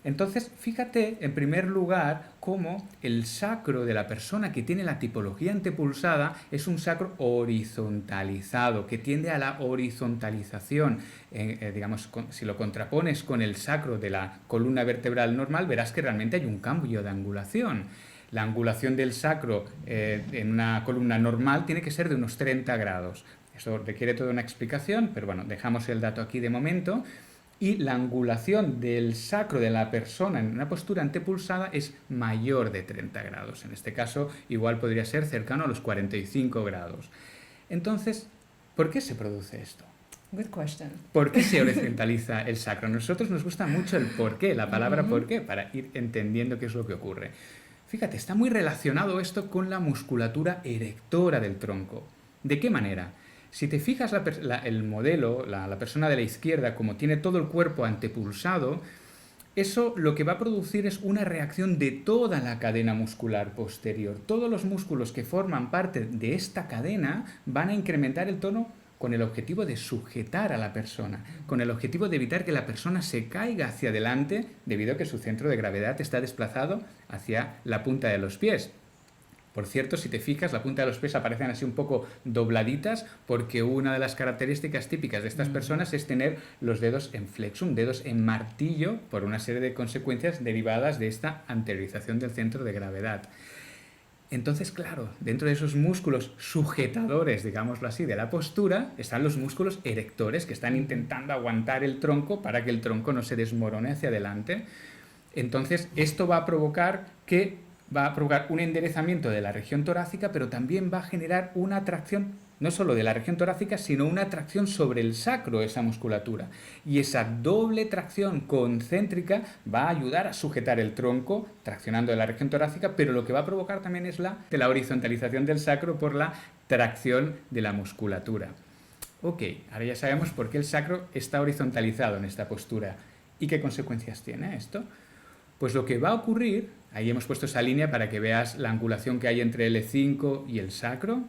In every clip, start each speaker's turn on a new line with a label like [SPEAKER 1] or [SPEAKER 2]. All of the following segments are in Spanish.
[SPEAKER 1] Entonces, fíjate en primer lugar cómo el sacro de la persona que tiene la tipología antepulsada es un sacro horizontalizado, que tiende a la horizontalización. Digamos, si lo contrapones con el sacro de la columna vertebral normal, verás que realmente hay un cambio de angulación. La angulación del sacro en una columna normal tiene que ser de unos 30 grados. Eso requiere toda una explicación, pero bueno, dejamos el dato aquí de momento. Y la angulación del sacro de la persona en una postura antepulsada es mayor de 30 grados. En este caso, igual podría ser cercano a los 45 grados. Entonces, ¿por qué se produce esto?
[SPEAKER 2] Good question.
[SPEAKER 1] ¿Por qué se horizontaliza el sacro? A nosotros nos gusta mucho el por qué, la palabra por qué, para ir entendiendo qué es lo que ocurre. Fíjate, está muy relacionado esto con la musculatura erectora del tronco. ¿De qué manera? Si te fijas el modelo, la persona de la izquierda, como tiene todo el cuerpo antepulsado, eso lo que va a producir es una reacción de toda la cadena muscular posterior. Todos los músculos que forman parte de esta cadena van a incrementar el tono con el objetivo de sujetar a la persona, con el objetivo de evitar que la persona se caiga hacia adelante debido a que su centro de gravedad está desplazado hacia la punta de los pies. Por cierto, si te fijas, la punta de los pies aparecen así un poco dobladitas porque una de las características típicas de estas personas es tener los dedos en flexum, dedos en martillo, por una serie de consecuencias derivadas de esta anteriorización del centro de gravedad. Entonces, claro, dentro de esos músculos sujetadores, digámoslo así, de la postura, están los músculos erectores que están intentando aguantar el tronco para que el tronco no se desmorone hacia adelante. Entonces, esto va a provocar un enderezamiento de la región torácica, pero también va a generar una tracción no solo de la región torácica, sino una tracción sobre el sacro, esa musculatura. Y esa doble tracción concéntrica va a ayudar a sujetar el tronco, traccionando de la región torácica, pero lo que va a provocar también es la horizontalización del sacro por la tracción de la musculatura. Ok, ahora ya sabemos por qué el sacro está horizontalizado en esta postura. ¿Y qué consecuencias tiene esto? Pues lo que va a ocurrir, ahí hemos puesto esa línea para que veas la angulación que hay entre el L5 y el sacro.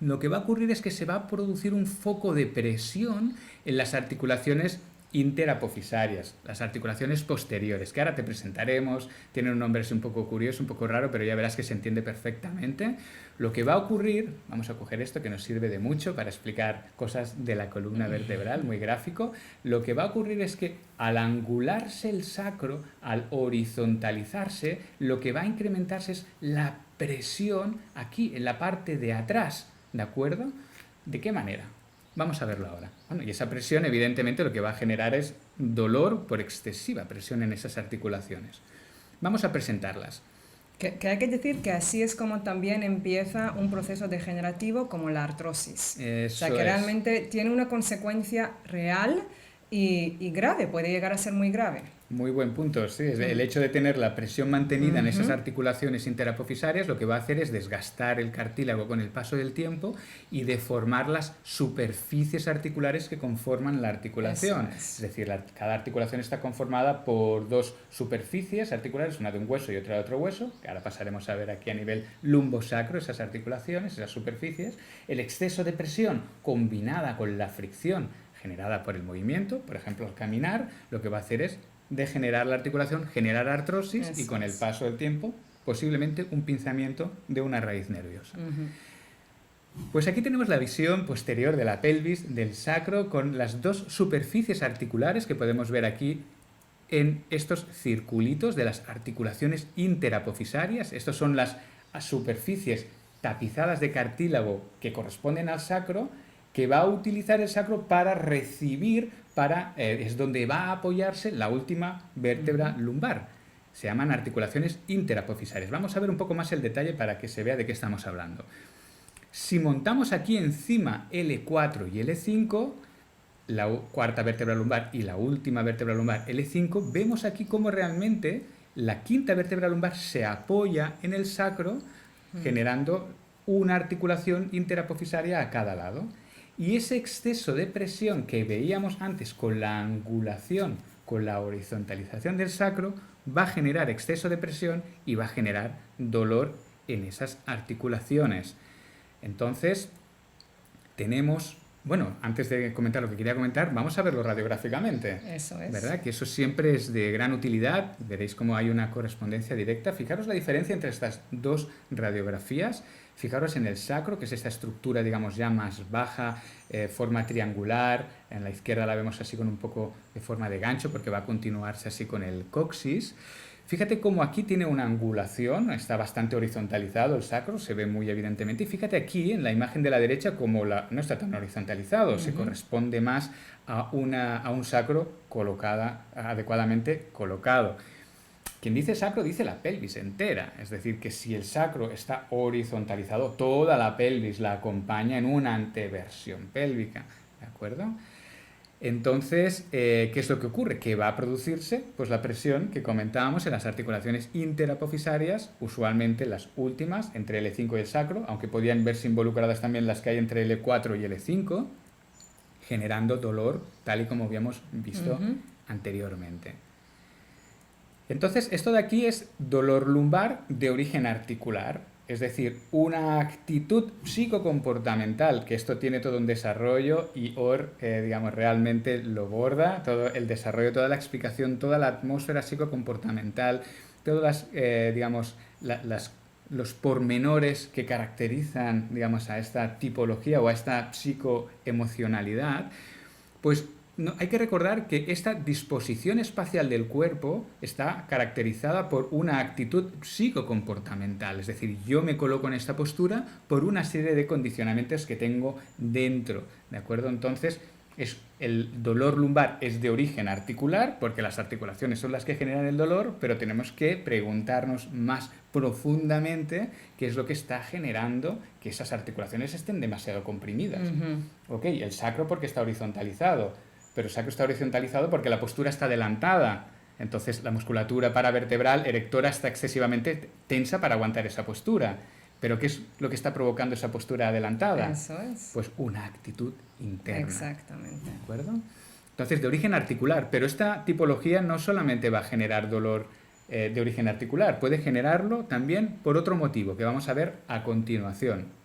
[SPEAKER 1] Lo que va a ocurrir es que se va a producir un foco de presión en las articulaciones interapofisarias, las articulaciones posteriores, que ahora te presentaremos, tienen un nombre así un poco curioso, un poco raro, pero ya verás que se entiende perfectamente. Lo que va a ocurrir, vamos a coger esto que nos sirve de mucho para explicar cosas de la columna vertebral, muy gráfico, lo que va a ocurrir es que al angularse el sacro, al horizontalizarse, lo que va a incrementarse es la presión aquí, en la parte de atrás. ¿De acuerdo? ¿De qué manera? Vamos a verlo ahora. Bueno, y esa presión, evidentemente, lo que va a generar es dolor por excesiva presión en esas articulaciones. Vamos a presentarlas.
[SPEAKER 2] Que hay que decir que así es como también empieza un proceso degenerativo como la artrosis. O sea, que realmente tiene una consecuencia real y grave, puede llegar a ser muy grave.
[SPEAKER 1] Muy buen punto, sí. El hecho de tener la presión mantenida en esas articulaciones interapofisarias lo que va a hacer es desgastar el cartílago con el paso del tiempo y deformar las superficies articulares que conforman la articulación. Es decir, cada articulación está conformada por dos superficies articulares, una de un hueso y otra de otro hueso, que ahora pasaremos a ver aquí a nivel lumbosacro, esas articulaciones, esas superficies. El exceso de presión combinada con la fricción generada por el movimiento, por ejemplo, al caminar, lo que va a hacer es degenerar la articulación, generar artrosis y con el paso del tiempo posiblemente un pinzamiento de una raíz nerviosa. Pues aquí tenemos la visión posterior de la pelvis, del sacro, con las dos superficies articulares que podemos ver aquí en estos circulitos de las articulaciones interapofisarias. Estos son las superficies tapizadas de cartílago que corresponden al sacro, que va a utilizar el sacro para recibir, es donde va a apoyarse la última vértebra lumbar. Se llaman articulaciones interapofisarias. Vamos a ver un poco más el detalle para que se vea de qué estamos hablando. Si montamos aquí encima L4 y L5, la cuarta vértebra lumbar y la última vértebra lumbar L5, vemos aquí cómo realmente la quinta vértebra lumbar se apoya en el sacro, generando una articulación interapofisaria a cada lado. Y ese exceso de presión que veíamos antes con la angulación, con la horizontalización del sacro, va a generar exceso de presión y va a generar dolor en esas articulaciones. Entonces, tenemos Bueno, antes de comentar lo que quería comentar, vamos a verlo radiográficamente.
[SPEAKER 2] Eso es.
[SPEAKER 1] ¿Verdad? Que eso siempre es de gran utilidad. Veréis cómo hay una correspondencia directa. Fijaros la diferencia entre estas dos radiografías. Fijaros en el sacro, que es esta estructura, digamos, ya más baja, forma triangular. En la izquierda la vemos así con un poco de forma de gancho, porque va a continuarse así con el coxis. Fíjate cómo aquí tiene una angulación, está bastante horizontalizado el sacro, se ve muy evidentemente. Y fíjate aquí en la imagen de la derecha cómo no está tan horizontalizado, se corresponde más a un sacro adecuadamente colocado. Quien dice sacro dice la pelvis entera, es decir, que si el sacro está horizontalizado, toda la pelvis la acompaña en una anteversión pélvica, ¿de acuerdo? Entonces, ¿qué es lo que ocurre? Que va a producirse pues, la presión que comentábamos en las articulaciones interapofisarias, usualmente las últimas, entre el E5 y el sacro, aunque podían verse involucradas también las que hay entre el E4 y el E5, generando dolor, tal y como habíamos visto anteriormente. Entonces, esto de aquí es dolor lumbar de origen articular. Es decir, una actitud psicocomportamental, que esto tiene todo un desarrollo y OR, digamos, realmente lo borda, todo el desarrollo, toda la explicación, toda la atmósfera psicocomportamental, todas digamos, los pormenores que caracterizan, digamos, a esta tipología o a esta psicoemocionalidad, pues no, hay que recordar que esta disposición espacial del cuerpo está caracterizada por una actitud psicocomportamental, es decir, yo me coloco en esta postura por una serie de condicionamientos que tengo dentro, ¿de acuerdo? Entonces, el dolor lumbar es de origen articular, porque las articulaciones son las que generan el dolor, pero tenemos que preguntarnos más profundamente qué es lo que está generando que esas articulaciones estén demasiado comprimidas. Ok, el sacro porque está horizontalizado, pero el sacro está horizontalizado porque la postura está adelantada. Entonces la musculatura paravertebral erectora está excesivamente tensa para aguantar esa postura. ¿Pero qué es lo que está provocando esa postura adelantada?
[SPEAKER 2] Eso es.
[SPEAKER 1] Pues una actitud interna.
[SPEAKER 2] Exactamente.
[SPEAKER 1] ¿De acuerdo? Entonces, de origen articular. Pero esta tipología no solamente va a generar dolor de origen articular, puede generarlo también por otro motivo que vamos a ver a continuación.